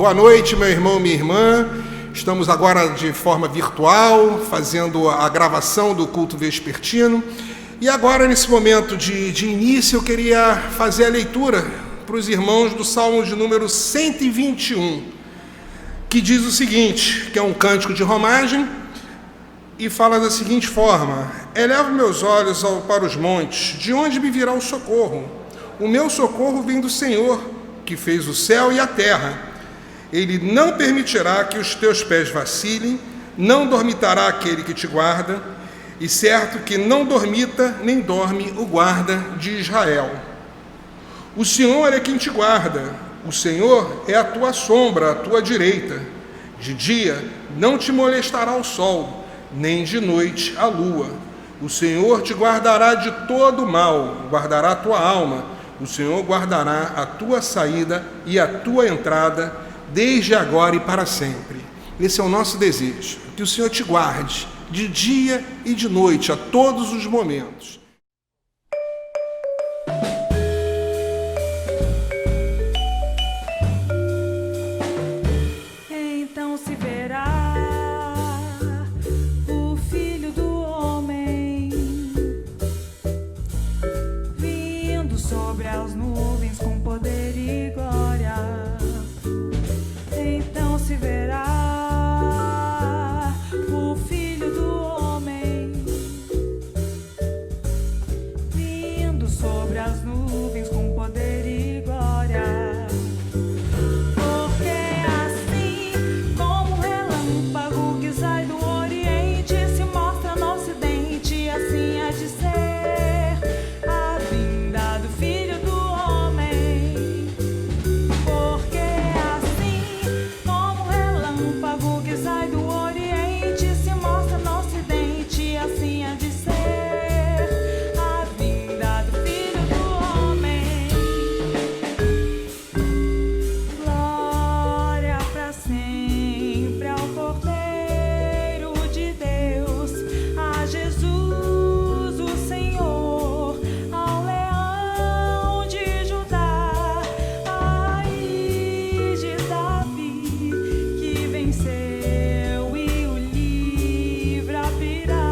Boa noite, meu irmão, minha irmã. Estamos agora de forma virtual, fazendo a gravação do culto vespertino. E agora, nesse momento de início, eu queria fazer a leitura para os irmãos do Salmo de número 121, que diz o seguinte, que é um cântico de romagem, e fala da seguinte forma: elevo meus olhos para os montes, de onde me virá o socorro? O meu socorro vem do Senhor, que fez o céu e a terra. Ele não permitirá que os teus pés vacilem, não dormitará aquele que te guarda, e certo que não dormita nem dorme o guarda de Israel. O Senhor é quem te guarda, o Senhor é a tua sombra, a tua direita. De dia não te molestará o sol, nem de noite a lua. O Senhor te guardará de todo mal, guardará a tua alma. O Senhor guardará a tua saída e a tua entrada, desde agora e para sempre. Esse é o nosso desejo, que o Senhor te guarde de dia e de noite, a todos os momentos. Então se verá o Filho do Homem vindo sobre as nuvens com poder e glória. Então se verá o Filho do Homem vindo sobre as nuvens com poder e glória. Porque assim como o relâmpago que sai do Oriente se mostra no Ocidente, assim há de ser a vinda do Filho do Homem. Porque assim como o relâmpago que sai do Oriente se mostra no Ocidente, assim há de ser a vinda do Filho do Homem. Glória para sempre ao Cordeiro de Deus, a Jesus o Senhor, ao Leão de Judá, a raiz de Davi, que venceu e o livra virá.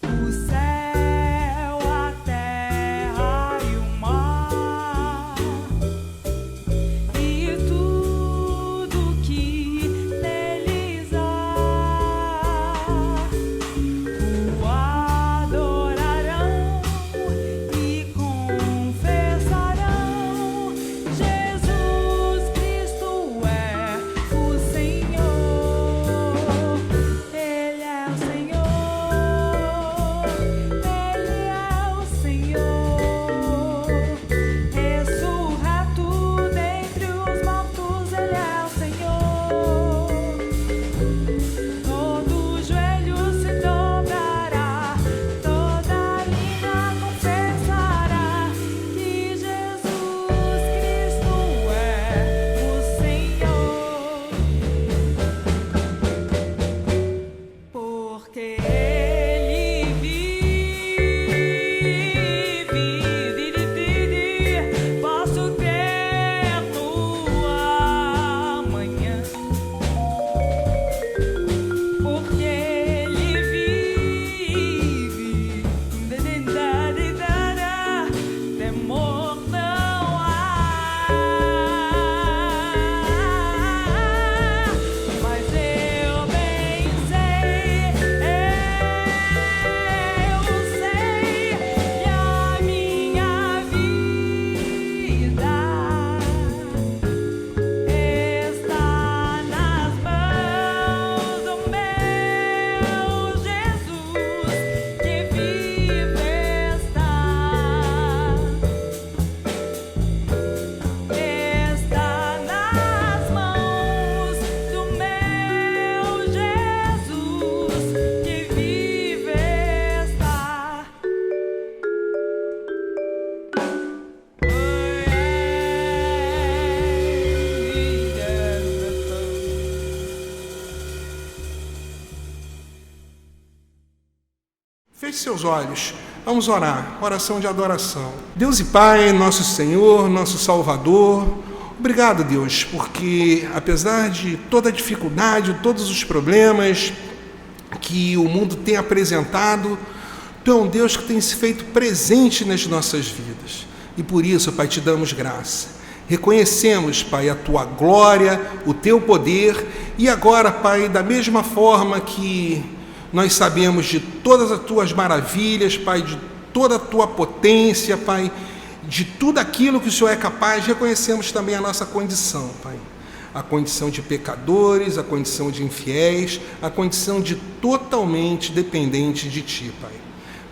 O céu, a terra e o mar, e tudo que neles há, o adorarão e confessarão: Jesus Cristo é o Senhor. Ele é o Senhor, Ele é o Senhor, ressurreto dentre os mortos. Ele é o Senhor. Todo joelho se dobrará, toda língua confessará que Jesus Cristo é o Senhor. Porque Ele vive, posso crer no amanhã. Porque Ele vive, temor não há. Mas eu bem sei, eu sei que a minha vida está nas mãos do meu Jesus, que vive está nas mãos do meu Jesus, que vive está. Feche seus olhos. Vamos orar. Oração de adoração. Deus e Pai, nosso Senhor, nosso Salvador, Obrigado, Deus, porque apesar de toda a dificuldade, todos os problemas que o mundo tem apresentado, Tu é um Deus que tem se feito presente nas nossas vidas. E por isso, Pai, te damos graça. Reconhecemos, Pai, a Tua glória, o Teu poder. E agora, Pai, da mesma forma que nós sabemos de todas as Tuas maravilhas, Pai, de toda a Tua potência, Pai, de tudo aquilo que o Senhor é capaz, reconhecemos também a nossa condição, Pai. A condição de pecadores, a condição de infiéis, a condição de totalmente dependente de Ti, Pai.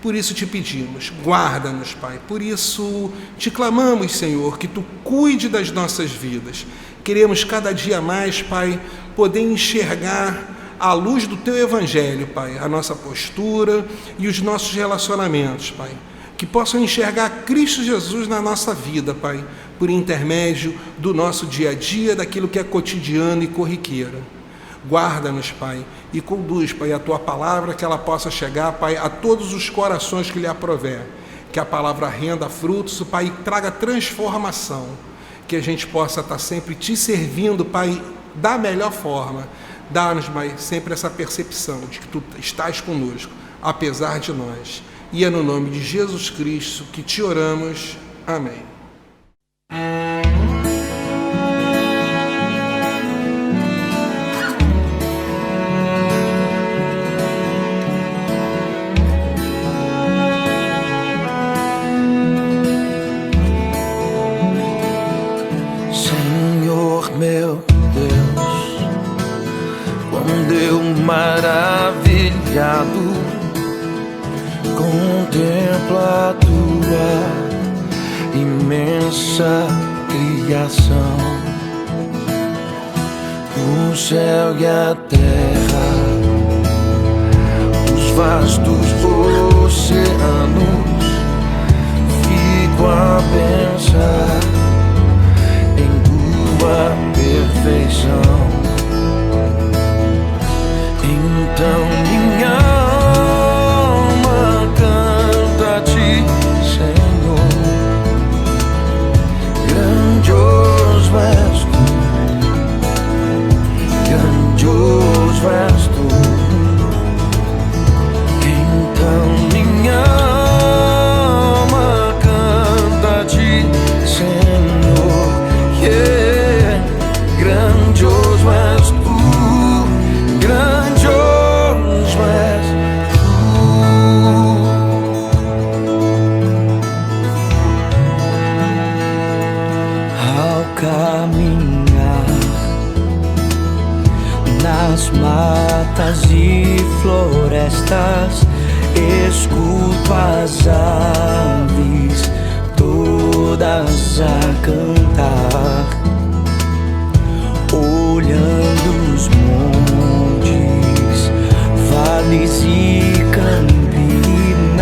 Por isso te pedimos, guarda-nos, Pai. Por isso te clamamos, Senhor, que Tu cuide das nossas vidas. Queremos cada dia mais, Pai, poder enxergar à luz do Teu Evangelho, Pai, a nossa postura e os nossos relacionamentos, Pai. Que possam enxergar Cristo Jesus na nossa vida, Pai, por intermédio do nosso dia a dia, daquilo que é cotidiano e corriqueiro. Guarda-nos, Pai, e conduz, Pai, a Tua palavra, que ela possa chegar, Pai, a todos os corações que lhe aprover. Que a palavra renda frutos, Pai, e traga transformação. Que a gente possa estar sempre Te servindo, Pai, da melhor forma. Dá-nos, Pai, sempre essa percepção de que Tu estás conosco, apesar de nós. E é no nome de Jesus Cristo que Te oramos. Amém. Senhor meu Deus, quando eu maravilhado contemplo a Tua imensa criação, o céu e a terra, os vastos oceanos, fico a pensar em Tua perfeição. Então minha alma canta a Ti, Senhor. Grandioso és Tu, grandioso és Tu. Então minha alma canta a Ti, Senhor. Yeah. Grandioso és Tu, grandioso és Tu. Ao caminhar nas matas e florestas, escuto as aves todas a cantar, olhando os montes, vales e campinas,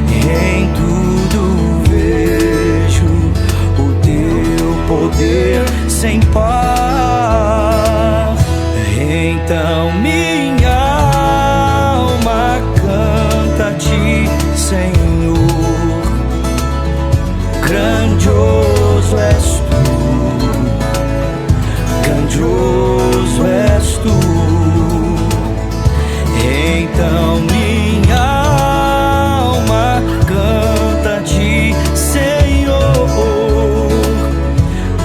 em tudo vejo o Teu poder sem par. Então minha alma canta a Ti, Senhor. Grandioso és Tu, grandioso és Tu. Então minha alma canta a Ti, Senhor.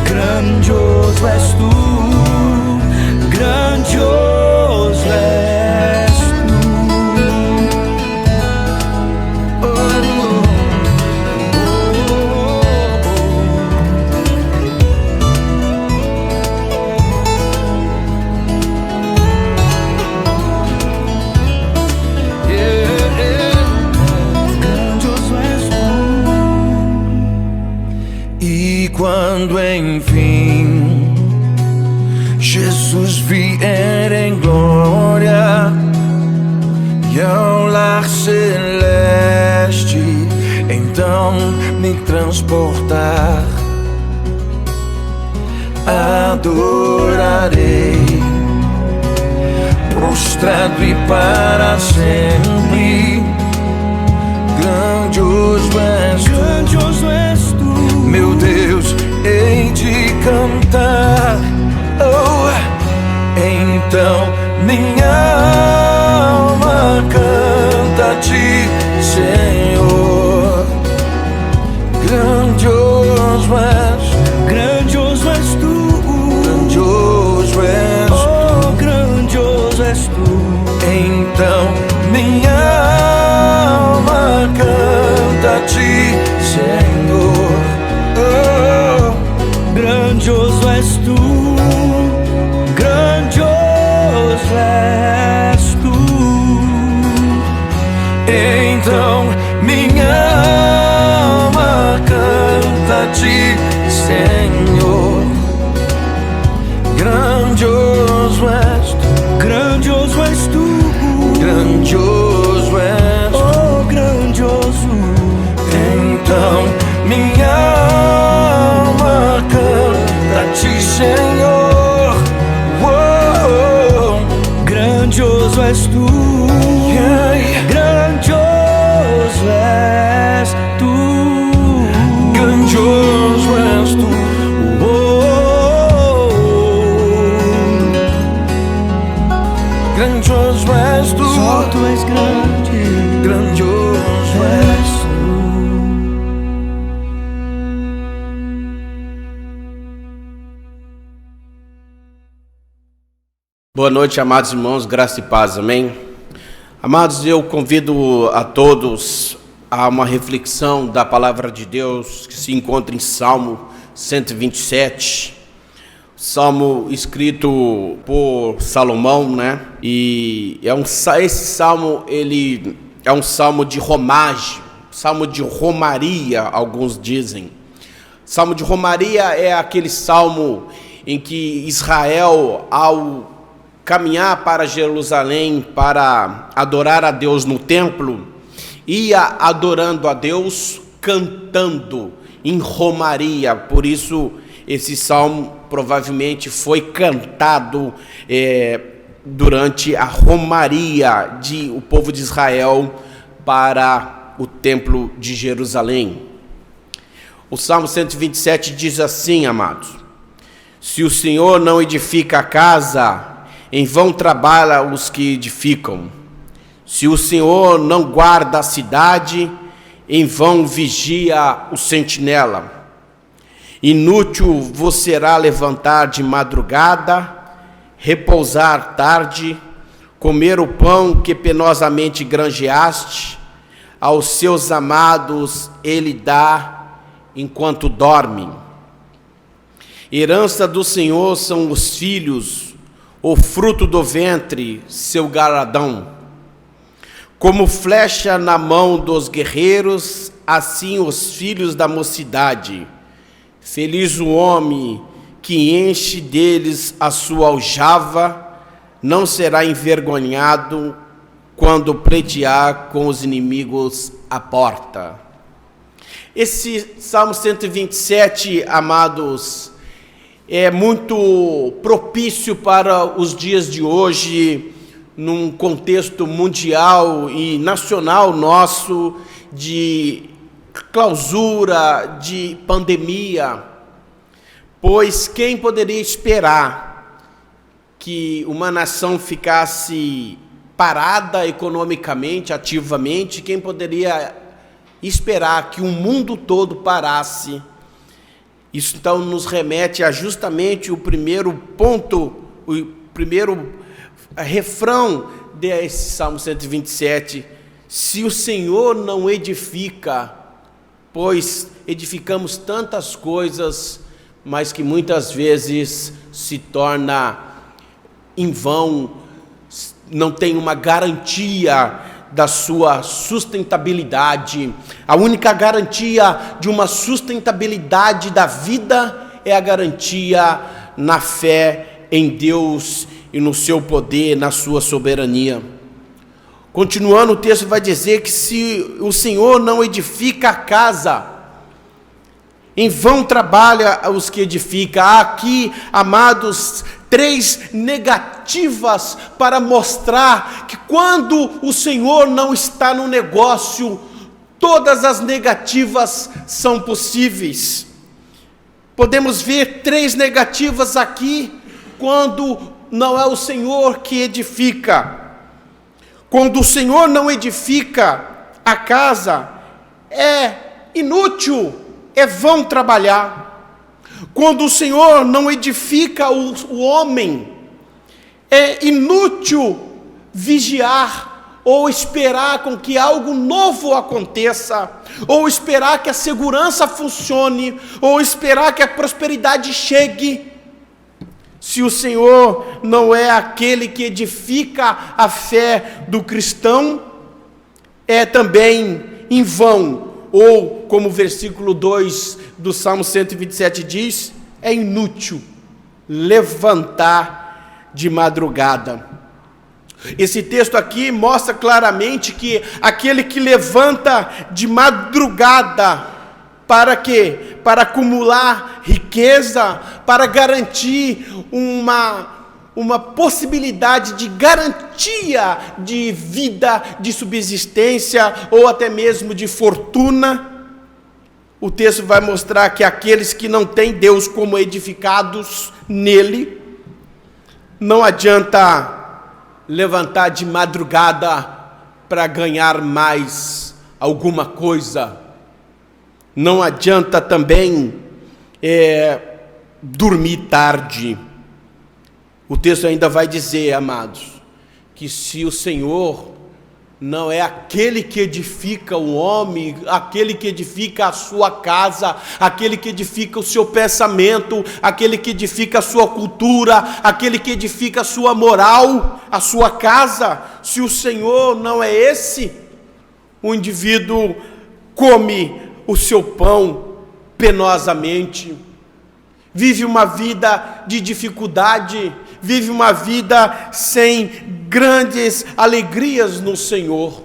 Grandioso és Tu, grandioso és Tu. Oh, e quando enfim Jesus vier em glória e ao lar celeste então me transportar, adorarei prostrado e para sempre. Grandioso és Tu, grandioso és Tu, meu Deus, hei de Então minha alma canta a ti, Senhor. Grandioso és tu, grandioso és tu, oh, grandioso és tu. Então minha alma canta a ti, Senhor. Oh, grandioso és tu, grandioso és tu. então minha alma canta a ti, Senhor. Grandioso és tu, grandioso és tu, grandioso és tu. oh, grandioso. Então minha alma canta a ti, Senhor. Oh, grandioso és tu, yeah. grandioso és tu, Grandioso és tu. Grandioso és tu. só tu és grande, Grandioso és tu. Boa noite, amados irmãos, graça e paz, amém? Amados, eu convido a todos a uma reflexão da palavra de Deus que se encontra em Salmo 127, salmo escrito por Salomão, né? E esse salmo, ele é um salmo de romagem, salmo de romaria, alguns dizem. Salmo de romaria é aquele salmo em que Israel, ao caminhar para Jerusalém para adorar a Deus no templo, ia adorando a Deus cantando em romaria. Por isso esse salmo provavelmente foi cantado durante a romaria o povo de Israel para o templo de Jerusalém. O Salmo 127 diz assim, amados: se o Senhor não edifica a casa, em vão trabalha os que edificam. Se o Senhor não guarda a cidade, em vão vigia o sentinela. Inútil vos será levantar de madrugada, repousar tarde, comer o pão que penosamente granjeaste, aos seus amados ele dá enquanto dormem. Herança do Senhor são os filhos, o fruto do ventre, seu galardão. Como flecha na mão dos guerreiros, assim os filhos da mocidade. Feliz o homem que enche deles a sua aljava, não será envergonhado quando pleitear com os inimigos à porta. Esse Salmo 127, amados, é muito propício para os dias de hoje, num contexto mundial e nacional nosso, de clausura, de pandemia, pois quem poderia esperar que uma nação ficasse parada economicamente, ativamente? Quem poderia esperar que o mundo todo parasse? Isso então nos remete a justamente o primeiro ponto, o primeiro refrão desse Salmo 127. Se o Senhor não edifica, pois edificamos tantas coisas, mas que muitas vezes se torna em vão, não tem uma garantia da sua sustentabilidade. A única garantia de uma sustentabilidade da vida é a garantia na fé em Deus e no seu poder, na sua soberania. Continuando, o texto vai dizer que se o Senhor não edifica a casa, em vão trabalha os que edificam. Há aqui, amados, 3 negativas para mostrar que quando o Senhor não está no negócio, todas as negativas são possíveis. Podemos ver 3 negativas aqui quando não é o Senhor que edifica. Quando o Senhor não edifica a casa, é inútil, é vão trabalhar. Quando o Senhor não edifica o homem, é inútil vigiar ou esperar com que algo novo aconteça, ou esperar que a segurança funcione, ou esperar que a prosperidade chegue. Se o Senhor não é aquele que edifica a fé do cristão, é também em vão, ou como o versículo 2 do Salmo 127 diz, é inútil levantar de madrugada. Esse texto aqui mostra claramente que aquele que levanta de madrugada, para quê? Para acumular riqueza, para garantir uma possibilidade de garantia de vida, de subsistência, ou até mesmo de fortuna. O texto vai mostrar que aqueles que não têm Deus como edificados nele, não adianta levantar de madrugada para ganhar mais alguma coisa. Não adianta também dormir tarde. O texto ainda vai dizer, amados, que se o Senhor não é aquele que edifica o homem, aquele que edifica a sua casa, aquele que edifica o seu pensamento, aquele que edifica a sua cultura, aquele que edifica a sua moral, a sua casa, se o Senhor não é esse, o indivíduo come o seu pão penosamente, vive uma vida de dificuldade, vive uma vida sem grandes alegrias no Senhor.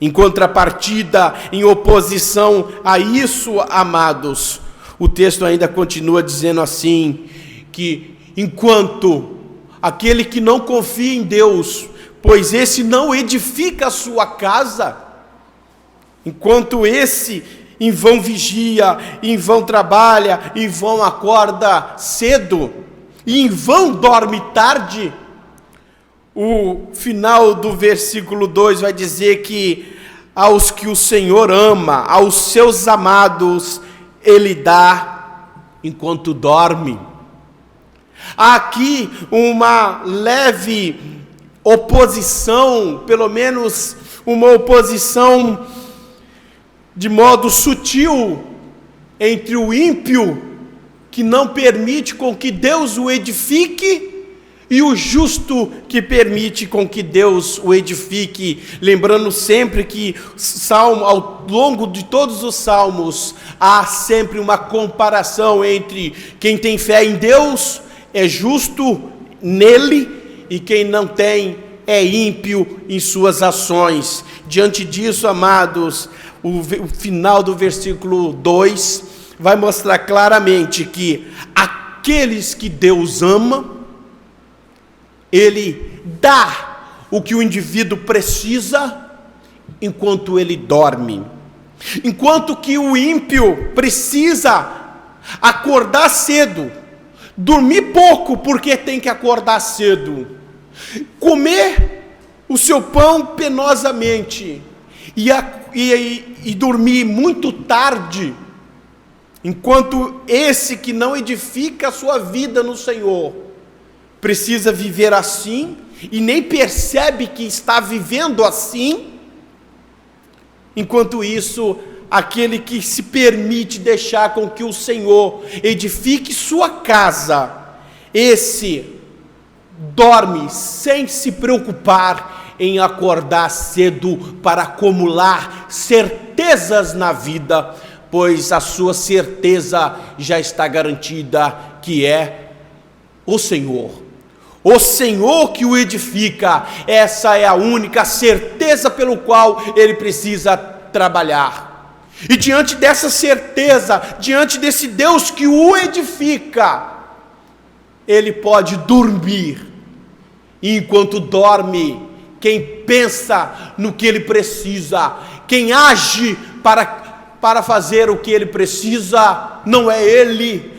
Em contrapartida, em oposição a isso, amados, o texto ainda continua dizendo assim, que enquanto aquele que não confia em Deus, pois esse não edifica a sua casa, enquanto esse em vão vigia, em vão trabalha, em vão acorda cedo, e em vão dorme tarde, o final do versículo 2 vai dizer que aos que o Senhor ama, aos seus amados, Ele dá enquanto dorme. Há aqui uma leve oposição, pelo menos uma oposição de modo sutil, entre o ímpio, que não permite com que Deus o edifique, e o justo, que permite com que Deus o edifique. Lembrando sempre que ao longo de todos os salmos, há sempre uma comparação entre quem tem fé em Deus, é justo nele, e quem não tem, é ímpio em suas ações. Diante disso, amados, o final do versículo 2 vai mostrar claramente que aqueles que Deus ama, Ele dá o que o indivíduo precisa enquanto ele dorme. Enquanto que o ímpio precisa acordar cedo, dormir pouco porque tem que acordar cedo, comer o seu pão penosamente e dormir muito tarde, enquanto esse que não edifica a sua vida no Senhor precisa viver assim e nem percebe que está vivendo assim. Enquanto isso, aquele que se permite deixar com que o Senhor edifique sua casa, esse dorme sem se preocupar em acordar cedo para acumular certezas na vida, pois a sua certeza já está garantida, que é o Senhor. O Senhor que o edifica, essa é a única certeza pelo qual ele precisa trabalhar. E diante dessa certeza, diante desse Deus que o edifica, ele pode dormir. E enquanto dorme, quem pensa no que ele precisa, quem age para fazer o que ele precisa, não é ele,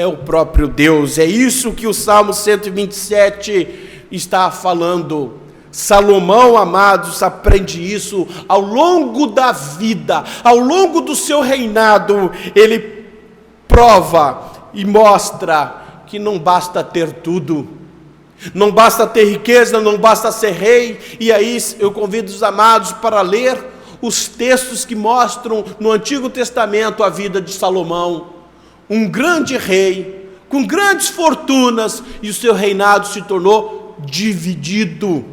é o próprio Deus. É isso que o Salmo 127 está falando. Salomão, amados, aprende isso ao longo da vida, ao longo do seu reinado. Ele prova e mostra que não basta ter tudo, não basta ter riqueza, não basta ser rei. E aí eu convido os amados para ler os textos que mostram no Antigo Testamento a vida de Salomão, um grande rei, com grandes fortunas, e o seu reinado se tornou dividido.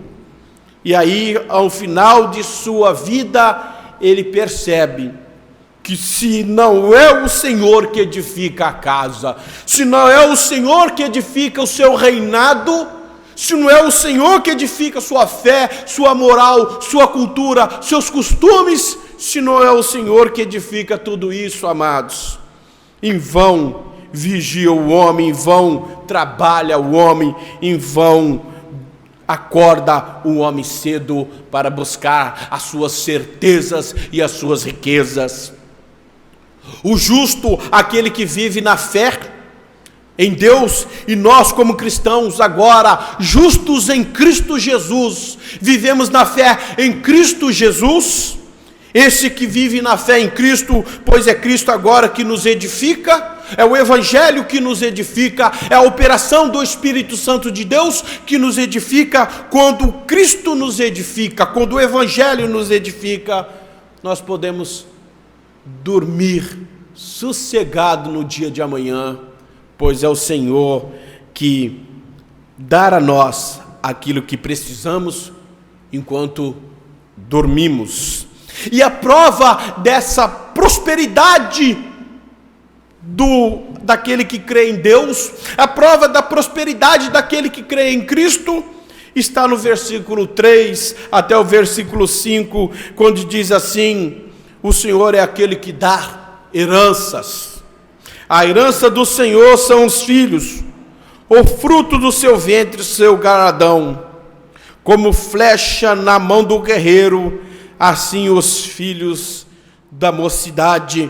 E aí, ao final de sua vida, ele percebe que se não é o Senhor que edifica a casa, se não é o Senhor que edifica o seu reinado, se não é o Senhor que edifica sua fé, sua moral, sua cultura, seus costumes, se não é o Senhor que edifica tudo isso, amados, em vão vigia o homem, em vão trabalha o homem, em vão acorda o homem cedo para buscar as suas certezas e as suas riquezas. O justo, aquele que vive na fé em Deus, e nós como cristãos agora, justos em Cristo Jesus, vivemos na fé em Cristo Jesus. Esse que vive na fé em Cristo, pois é Cristo agora que nos edifica, é o Evangelho que nos edifica, é a operação do Espírito Santo de Deus que nos edifica. Quando Cristo nos edifica, quando o Evangelho nos edifica, nós podemos dormir sossegado no dia de amanhã, pois é o Senhor que dá a nós aquilo que precisamos enquanto dormimos. E a prova dessa prosperidade daquele que crê em Deus, a prova da prosperidade daquele que crê em Cristo, está no versículo 3 até o versículo 5, quando diz assim: o Senhor é aquele que dá heranças. A herança do Senhor são os filhos, o fruto do seu ventre, seu galardão. Como flecha na mão do guerreiro, assim os filhos da mocidade.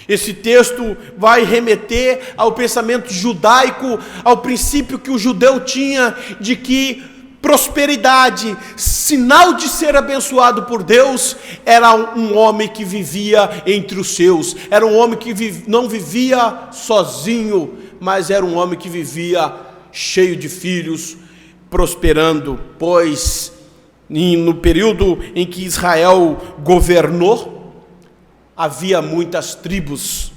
Esse texto vai remeter ao pensamento judaico, ao princípio que o judeu tinha de que prosperidade, sinal de ser abençoado por Deus, era um homem que vivia entre os seus, era um homem que não vivia sozinho, mas era um homem que vivia cheio de filhos, prosperando, pois no período em que Israel governou, havia muitas tribos,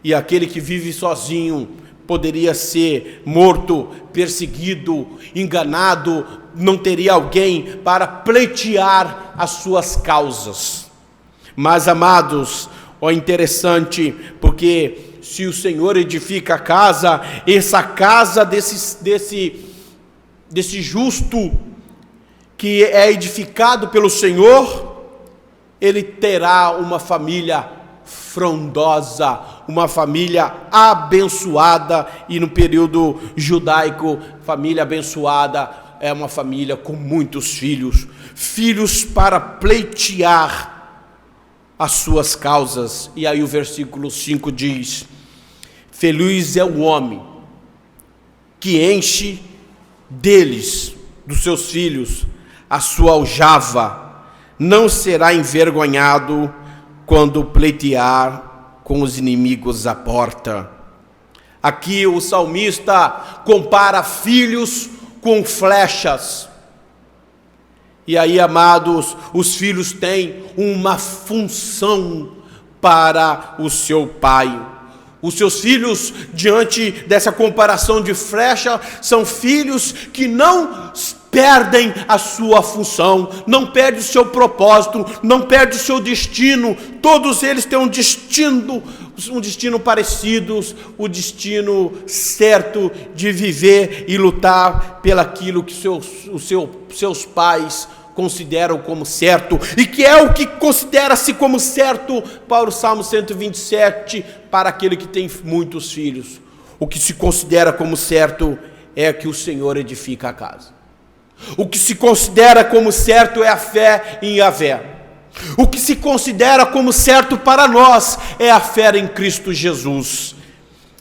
e aquele que vive sozinho poderia ser morto, perseguido, enganado, não teria alguém para pleitear as suas causas. Mas, amados, é interessante, porque se o Senhor edifica a casa, essa casa desse justo que é edificado pelo Senhor, ele terá uma família frondosa, uma família abençoada. E no período judaico, família abençoada é uma família com muitos filhos, filhos para pleitear as suas causas. E aí o versículo 5 diz: feliz é o homem que enche deles, dos seus filhos, a sua aljava, não será envergonhado quando pleitear com os inimigos à porta. Aqui o salmista compara filhos com flechas. E aí, amados, os filhos têm uma função para o seu pai. Os seus filhos, diante dessa comparação de flecha, são filhos que não perdem a sua função, não perdem o seu propósito, não perdem o seu destino. Todos eles têm um destino parecido, o destino certo de viver e lutar pelaquilo que seus pais consideram como certo, e que é o que considera-se como certo para o Salmo 127, para aquele que tem muitos filhos. O que se considera como certo é que o Senhor edifica a casa. O que se considera como certo é a fé em Yahvé. O que se considera como certo para nós é a fé em Cristo Jesus.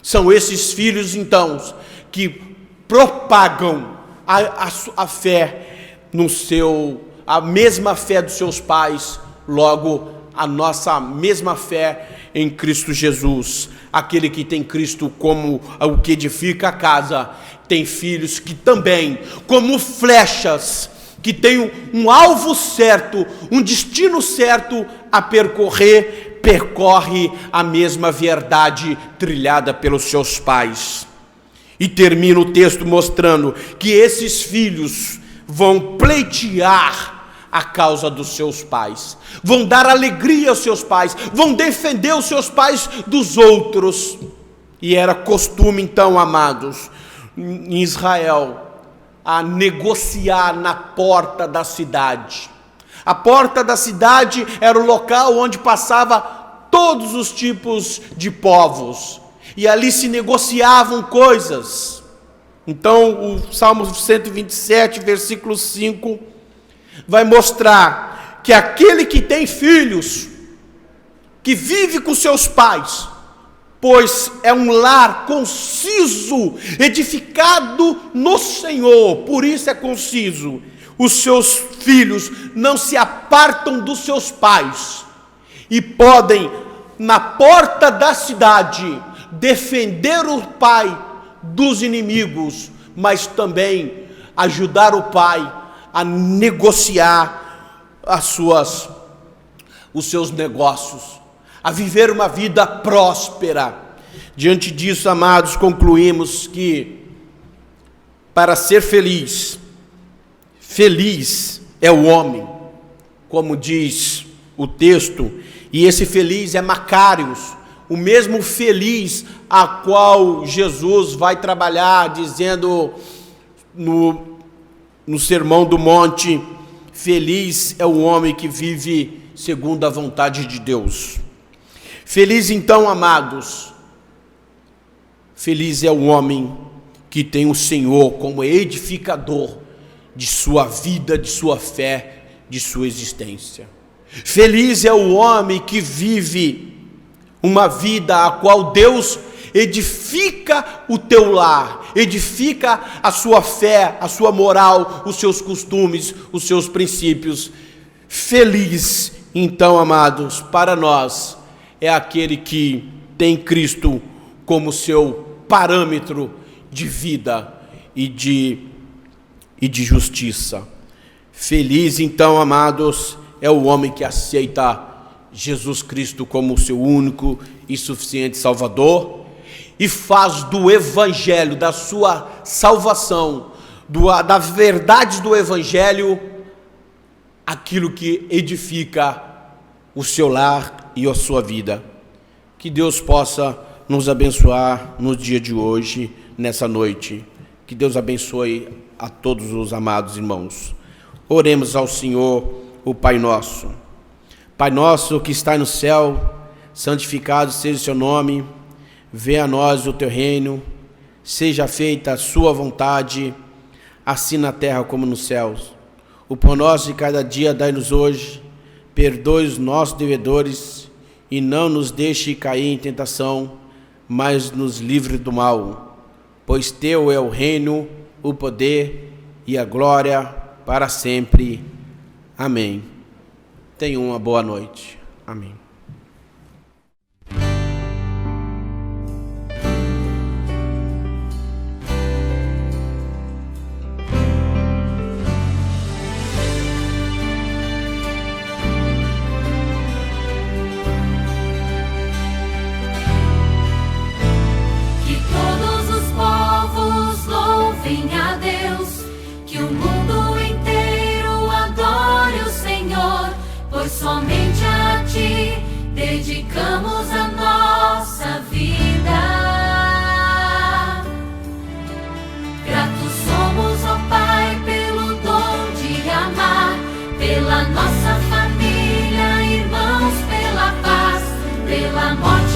São esses filhos, então, que propagam a fé a mesma fé dos seus pais, logo a nossa mesma fé em Cristo Jesus. Aquele que tem Cristo como o que edifica a casa, tem filhos que também, como flechas, que tem um alvo certo, um destino certo a percorrer, percorre a mesma verdade trilhada pelos seus pais. E termina o texto mostrando que esses filhos vão pleitear a causa dos seus pais, vão dar alegria aos seus pais, vão defender os seus pais dos outros. E era costume, então, amados, em Israel, a negociar na porta da cidade. A porta da cidade era o local onde passava todos os tipos de povos, e ali se negociavam coisas. Então o Salmo 127, versículo 5, vai mostrar que aquele que tem filhos, que vive com seus pais, pois é um lar conciso, edificado no Senhor, por isso é conciso. Os seus filhos não se apartam dos seus pais e podem, na porta da cidade, defender o pai dos inimigos, mas também ajudar o pai a negociar os seus negócios, a viver uma vida próspera. Diante disso, amados, concluímos que para ser feliz é o homem, como diz o texto, e esse feliz é Macários, o mesmo feliz a qual Jesus vai trabalhar, dizendo no Sermão do Monte: feliz é o homem que vive segundo a vontade de Deus. Feliz então, amados, feliz é o homem que tem o Senhor como edificador de sua vida, de sua fé, de sua existência. Feliz é o homem que vive uma vida a qual Deus edifica o teu lar, edifica a sua fé, a sua moral, os seus costumes, os seus princípios. Feliz, então, amados, para nós, é aquele que tem Cristo como seu parâmetro de vida e de justiça. Feliz, então, amados, é o homem que aceita Jesus Cristo como o seu único e suficiente Salvador e faz do Evangelho, da sua salvação, das verdades do Evangelho, aquilo que edifica o seu lar e a sua vida. Que Deus possa nos abençoar no dia de hoje, nessa noite. Que Deus abençoe a todos os amados irmãos. Oremos ao Senhor, o Pai Nosso. Pai nosso que está no céu, santificado seja o seu nome, venha a nós o teu reino, seja feita a sua vontade, assim na terra como nos céus. O pão nosso de cada dia dai-nos hoje, perdoe os nossos devedores e não nos deixe cair em tentação, mas nos livre do mal, pois teu é o reino, o poder e a glória para sempre. Amém. Tenha uma boa noite. Amém. Que todos os povos louvem a Deus, que o mundo inteiro adore o Senhor. Pois somente a Ti dedicamos a nossa vida. Gratos somos, ó Pai, pelo dom de amar, pela nossa família, irmãos, pela paz, pela morte